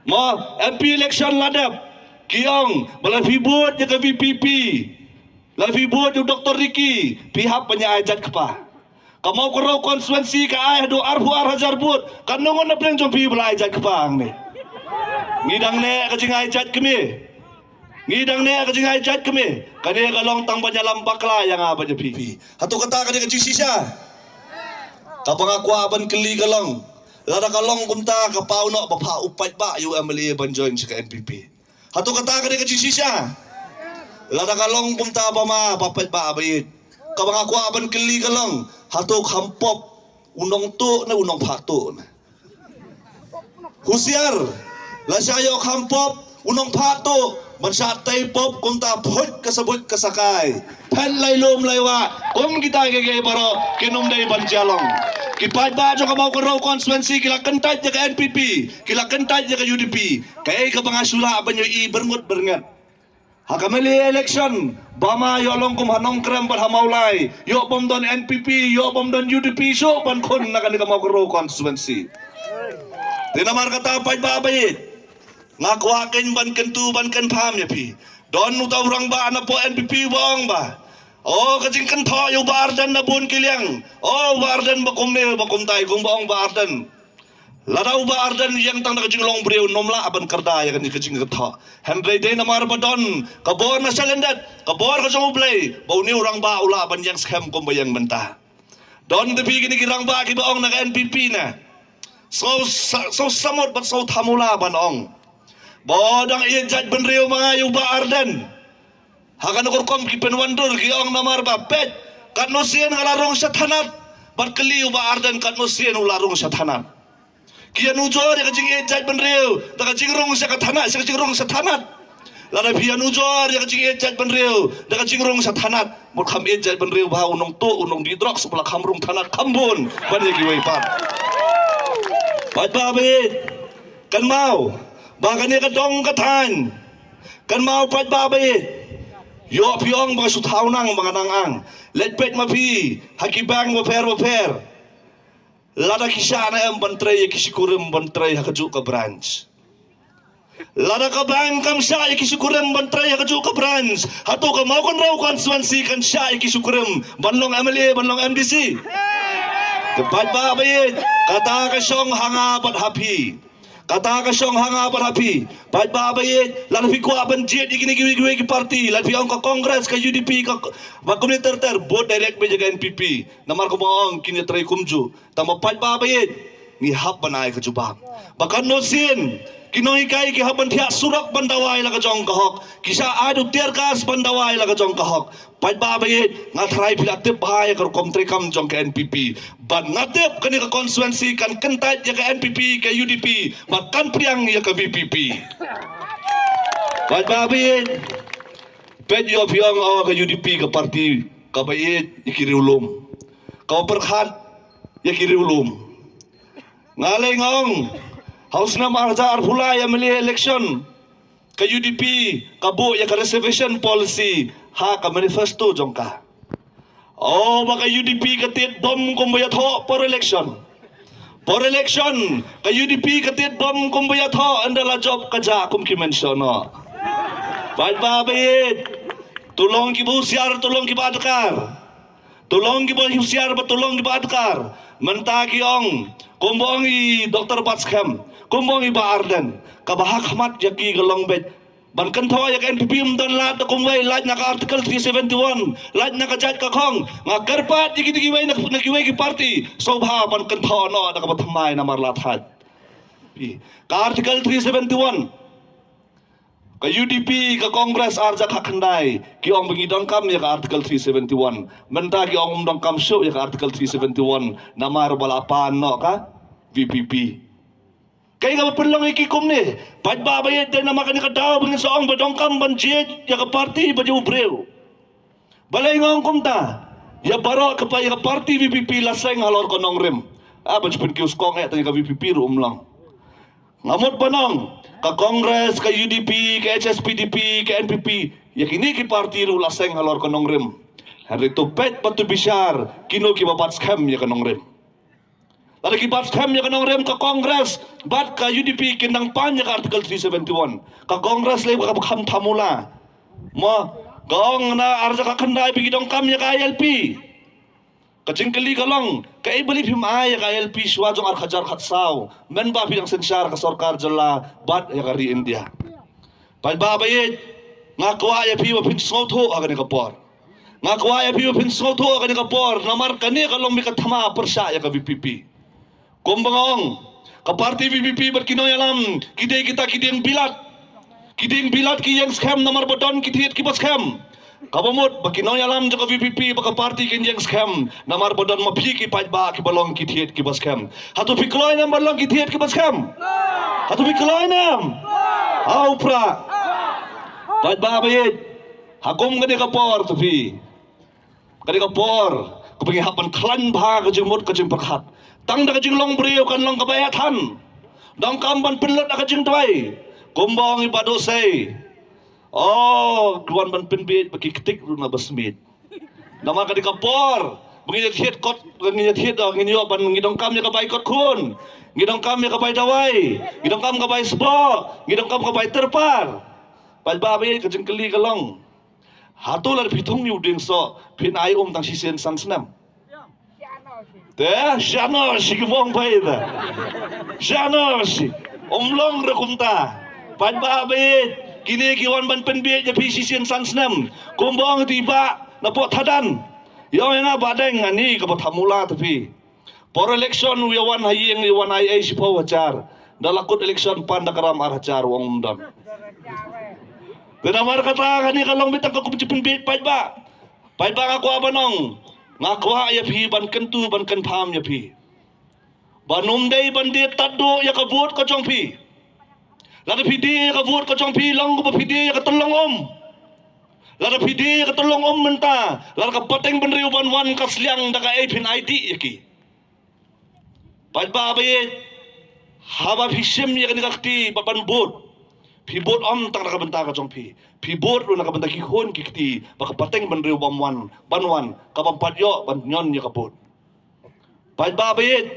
Mo MP election ladap. Kiong balafibut je ke VPP. Lafibut je Dr. Ricky. Pihak penyaajat kepa. Kamu kerau konstituensi ke ayah do arhuar hajar but. Kan nongon na pleng jompi belajat kepang ni. Ngidang ne kajing ajat kami. Ngidang ne kajing ajat kami. Kani kalong tang banyalam bakla yang apa je pi. Hatu kata kani kajing sisa. Kapang aku aban keli kalong. Lada kalong kumta kapau nak bapa upat ba yu amali ban join ke NPP. Hatu kata kani kajing sisa. Lada kalong kumta bama papat ba abait. Kapang aku aban keli kalong. Hatu kampop unong tu na unong patu na. Husiar. Lasayo kampop unong patu. Mansatay pop kung tapot kasabot kasakay. Pen laylom laywa. Kung kita gagay baro kinum day banjalong. Kipat ba jo kamau karo konstituensi kila kentaj ya ke NPP, kila kentaj ya ke UDP. Kay ka pangasula banyo i berngut berngat. Hakamali election bama yolong kum hanong krem par hamaulai. Yo bom don NPP, yo bom don UDP so pan kon na kan kamau karo konstituensi. Tinamar kata pait ba bayit. Ngakwakin ban kentu ban ken pam ya pi. Don uta urang ba na po NPP bong ba. Oh kajing kentho yo bardan na bun kiliang. Oh bardan bakum ne bakum tai kung bong bardan. Ladau bardan yang tang na kajing long breu nomla aban karda ya kan kajing kentho. Henry de namar badon kabor na salendat kabor ka jong play. Bau ni urang ba ula ban yang scam kum bayang mentah. Don de pi gini kirang ba ki bong na NPP na. So samot bat so thamula ban ong. Bodang ijat benriu mga yuba arden. Hakan ukur ki penwandur ki ong namar ba pet. Kat nusien ngalarong sa tanat. Bat keli yuba arden kat nusien ularong sa tanat. Kian ujor ya kajing ijat benriu. Ta kajing rong sa katanat, sa kajing rong sa tanat. Lada pian ujor ya kajing ijat benriu. Ta kajing rong sa tanat. Mut kam ijat benriu ba unong tu unong didrok sebelah kamrung tanat kambun. Ban yagi waipat. Pat babit. Kan mau. Bahkan ni kadong katan kan mau pat babay yo piong mga sutaw nang mga nangang letpet mapi hakibang maper lada kisya na ang bantray kisikurim bantray hakaju ka branch lada ka bang kam siya kisikurim bantray hakaju ka branch hato ka mau kan raw konstituensi kan siya kisikurim banlong MLA banlong MDC pat babay kata ka siyang hanga pat happy kata kasyong hanga parapi pat babayit lan fi ko aban jet igini giwi ki party lan fi ang ka congress ka UDP ka community ter board direct be jaga NPP namar ko maong kini try kumju tama pat babayit ni hab banay ka jubam bakan no sin kinoy kai ki haban thia surak bandawai la ka jong kahok kisa adu terkas bandawai la ka jong kahok pat babayit ngatrai pilatip bahaya ka komtre kam jong ka NPP ban ngatip kani ka konstituensi kan kentat ya ka NPP ka UDP bahkan priang ya ka VPP pat babayit pet yo piang awa ka UDP ka parti ka bayit ikiri ulum ka berkhat ya kiri ulum ngalay ngong Haus na marja arhula ya meli election ka UDP kabu ya ka reservation policy ha ka manifesto jongka. Oh baka UDP katit bom kumbayat ho for election. For election ka UDP katit bom kumbayat ho andala job kaja kum ki mentiono. Baik babait tulong ki busiar tulong ki badkar. Tulong ki busiar batulong ki badkar. Mentagi ong kumbongi Dr. Batskam kumbongi ba arden kabahak hamat yaki galong bet ban kentho yak NPP umdan lat kumway lat na ka article 371 lat na ka jat ka khong nga karpat yaki giway na giway ki party sobha ban kentho no na ka bathamay na marlat hat ka article 371 ka UDP ka Congress arja khakhandai ki ong bingidong kam ya ka article 371 menta ki ong umdong kam show ya ka article 371 namar balapan no ka VPP kay nga mapunlang ikikum ni pat babayad din na makani kadaw bingin sa ong badong kam banjid ya ka party badyo breu balay nga ong kumta ya baro ka pa ya ka party VPP laseng halor ko nong rim baj pun kius kong ya ka VPP rum lang ngamot banong ka Congress ka UDP ka HSPDP ka NPP ya kini ki party ru laseng halor ko nong rim hari to pet patu bisyar kino ki babat scam ya ka nong rim Lagi bat scam ya kanong rem ka Kongres, bat ka UDP kinang pan ya ka Article 371. Ka Kongres lay ka bakam tamula. Mo gong na arja ka kandai bigidong kam ya ka ILP. Kajing kali kalong, kay beli himay ka LP swajong arkhajar khatsaw, men ba bidang sensyar ka sarkar jala bat ya kari India. Pai babayit, ngakwa ya piwa pin snotho agani kapor. Ngakwa ya piwa pin snotho agani kapor, namar kani kalong mikatama persya ya ka VPP. Kumbangong, ka parti VPP berkinoy alam, kideng kita kideng bilat ki yang scam namar bodon kitiet ki scam. Kabamut bakinoy alam jaka VPP baka parti kinjeng scam namar bodan mapi ki pajba ki balong ki thiet ki bascam hatu pikloy nam balong ki thiet ki bascam hatu pikloy nam au pra pajba bayit hakum gani kapor tupi gani kapor kupengi hapan klan bha ka jemut ka jem prakhat tang da ka jing long brio kan long kabayatan dong kamban penlot da ka jing twai kumbang ibado sei. Oh, kuan ban penbit bagi ketik runa basmit. Nama ka di kapor. Mengingat hiat kot, mengingat hiat dong ini ban ngidong kam ya ka bai kot kun. Ngidong kam ya ka bai dawai. Ngidong kam ka bai sbo, ngidong kam ka bai terpar. Pai babe ka jengkeli kalong. Hatu lar pitung ni uding so, pin ai tang sisen sang senam. Teh, syano si kebong pai da. Syano si. Long rekumta. Pai babe kini kiwan ban penbiet ya PCC sansnem kumbang tiba na po tadan yo nga badeng ani ka pathamula tapi por election we wan hayeng we wan ai si po wajar dalakut election pan da karam arhajar wong mundam tenamar kata kani kalong bitang ka kupci penbiet pai ba ako abanong ngakwa ya pi ban kentu ban kan pham ya pi banum dei ban de taddo ya ka vote ka chong pi lada pidi ka vote ka chong pi long ko pidi ka tolong lada pidi ka tolong menta lada ka pateng benriu ban wan ka sliang da ka ipin ID yaki pai ba baye haba phishim ya ni kakti ban bot pi bot tang ka benta ka chong pi bot ru na ka benta ki khon ki kti ba ka pateng benriu ban wan ka ban padyo ban nyon ya ka bot pai ba baye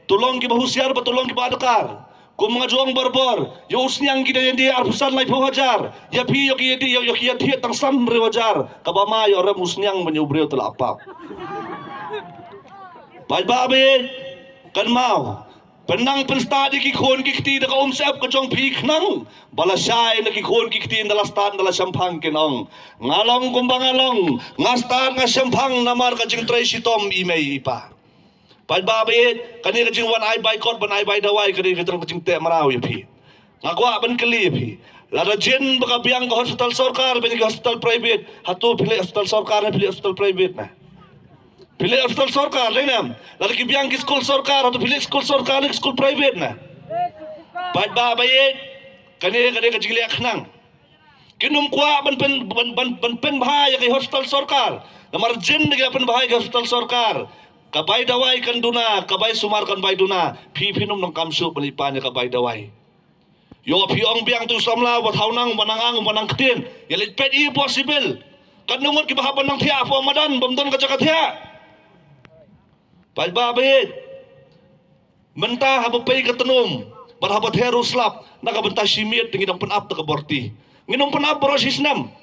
tulong ki bahusiar ba tulong ki badakar kung mga juang barbor, yung usniang ginayandi arpusan lai pawajar, yapi yoki yati tang san rewajar, kabama yo ram usniang menyubreo telapap. Babe, kan mau, penang penstadi ki khon ki kti da omsep ka chong phik nang, balasay na ki khon ki kti dalastan dala sampang kinong, ngalong kumbangalong, ngastan nga sampang namar ka jing tray sitom imay ipa. Pai babe kani ka jing wan ai bai kot ban ai bai dawai kani ka jing te marau ya pi ngakwa ban kali ya pi lada jen baka biang ka hospital sarkar ban ka hospital private hatu pile hospital sarkar na pile hospital private na pile hospital sarkar le nam lada ki biang ki school sarkar hatu pile school sarkar na school private na pai babe kani ka jing le akhnang kinum kwa ban pen bahaya ka hospital sarkar namar jen na pen bahaya ka hospital sarkar kabai dawai kan duna kabai sumar kan bai duna phi num nong kamsu pelipanya kabai dawai yo phi ong biang tu samla wa thaunang manang ktin yelit pet impossible kan numot ki bahaban nang thia po madan bomdon ka jakat thia pai babe menta haba pai ka tenum barhabat heru slap naka benta simit ngidang penap ta ka borti nginom penap borosisnam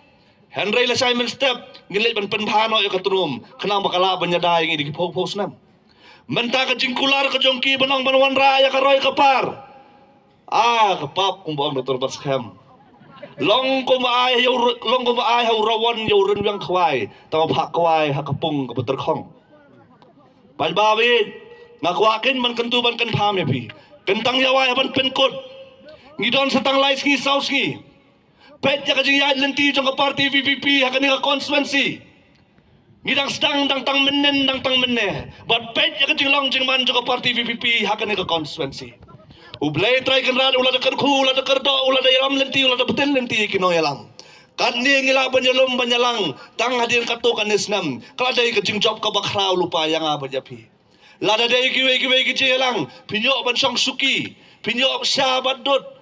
Henry la Simon step ngilit ban penbhano ya katrum kenang bakala banya dai ngi di pos nam menta ka jingkular ka jongki banong banwan raya ka roy kapar kapap kung baong doktor baskam long ko maay hau rawan yo ren yang khwai taw phak kwai hakapung ka beter khong pai bawi ngakwakin man kentu ban kan pham ya pi kentang yawai ban penkot ngidon satang lais ngi saus ngi pet ya kajing ya lenti jong ka party VPP hakani ka constituency ngidang sedang dang tang menne but pet ya kajing long jing man jong ka party VPP hakani ka constituency ublay try kan rad ula da karku ula da kardo ula da yalam lenti ula da betel lenti kino yalam kan ni ngila banyalang tang hadir katu kan isnam kala dai kajing job ka bakrau lupa yang apa japi lada dai kiwe kije yalang pinyo ban song suki pinyo sahabat dot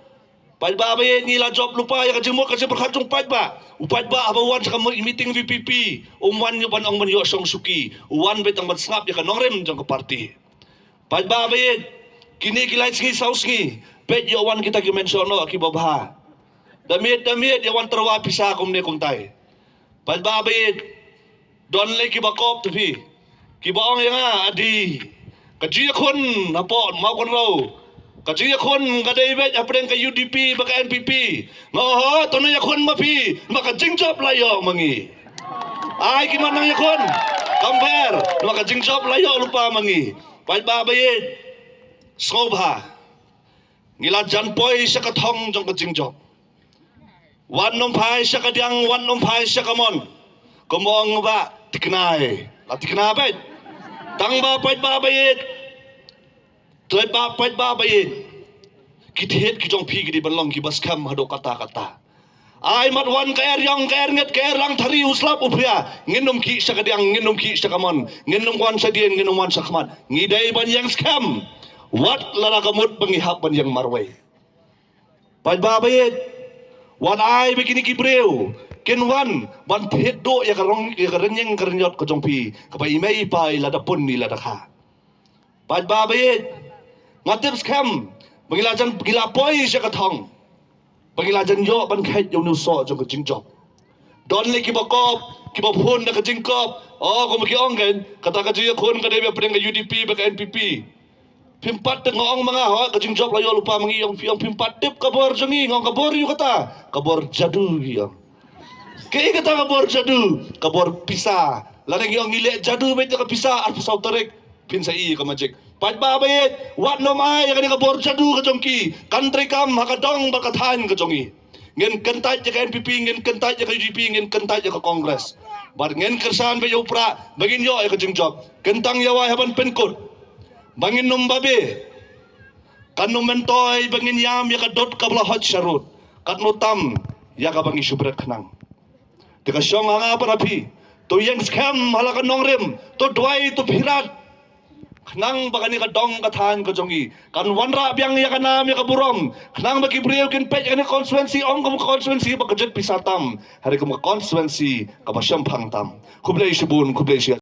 pai ba ba ni la job lupa ya kajimot kasi berkacung pai ba upai ba abawan sa meeting VPP umwan yo ban ong man yo song suki uwan bet ang matsnap ya kanong rem jong ka party Pagbabayid, kini kilay singi sauski, pet yawan kita kimensono kibabha. Damit yawan terwa pisa kumne kumtay. Pagbabayid, don le kibakop tupi. Kibaong yang adi. Kajiya kun napon mau kon raw. Kajiya kun kadaybet apren ka UDP baka NPP. Ngoho tono yakun mapi maka jingjop layo mangi. Ay kimanang yakun. Compare maka jingjop layo lupa mangi. Pagbabayid skobha. Ngila janpoy siya kathong jong kajingjop. Wan numpai siya kadiang wan numpai siya kamon. Kumong ba tiknay. Latiknabet. Tang ba pagbabayid. Tuwad ba pagbabayid. Kitihit kijong pi gidi balong kibas kam hado kata-kata. Ay matwan kaer yang kaer nget kaer lang thari uslap upya. Nginum ki siya kadiang nginum ki siya kamon. Nginum wan sa dien nginum wan sa kaman. Ngiday ban yang scam. Wat lalakamut pangihap ban yang marway. Pagbabayid. Wan ay bikini kibreu. Kinwan ban pit do ya karong ya karenyeng karenyot ko jongpi kapay imay pa iladapon nila dakha. Pagbabayid ngatip scam pangilajan gilapoy siya kathong. Pangilajan yo ban kahit yung nuso jong kajingjop. Don le kibakop kibapon na kajingkop. Oh kumakiong kan kata kajiya kun kadebe pedeng UDP baka NPP. Pimpat ngong mga ha kajingjop layo lupa mangi yung pimpat tip kabor jongi ngong kabor yu kata kabor jadu yang. Kaya kata kabor jadu, kabor pisa. Lanang yung ngile jadu bet ka pisa at pisaw tarik pinsa iya ka majik. Pagbabayid, wat no may kani kabor jadu ka jongki. Country kam hakadong bakathan ka jongi. Ngin kentay ka NPP, ngin kentay ka UDP, ngin kentay ka Congress. Bar ngin kersan be upra, bagin yo ay ka jingjop. Kentang yawa haban penkot. Bangin numbabe. Kanum mentoy bangin yam ya ka dot kabla hot sharut. Katnutam ya ka bangi subret kanang. Tika siyong nga parapi. To yang scam halakan nong rim. To duay to pirat. Kanang baka ni kadong katahan ko jongi. Kan wanra biyang ya kanam ya kaburom. Kanang magibriyo kin pet ya ni constituency. Om kamu constituency baka jet pisatam. Hari kamu constituency kapasyam pangtam. Kublay sibun kublay siya.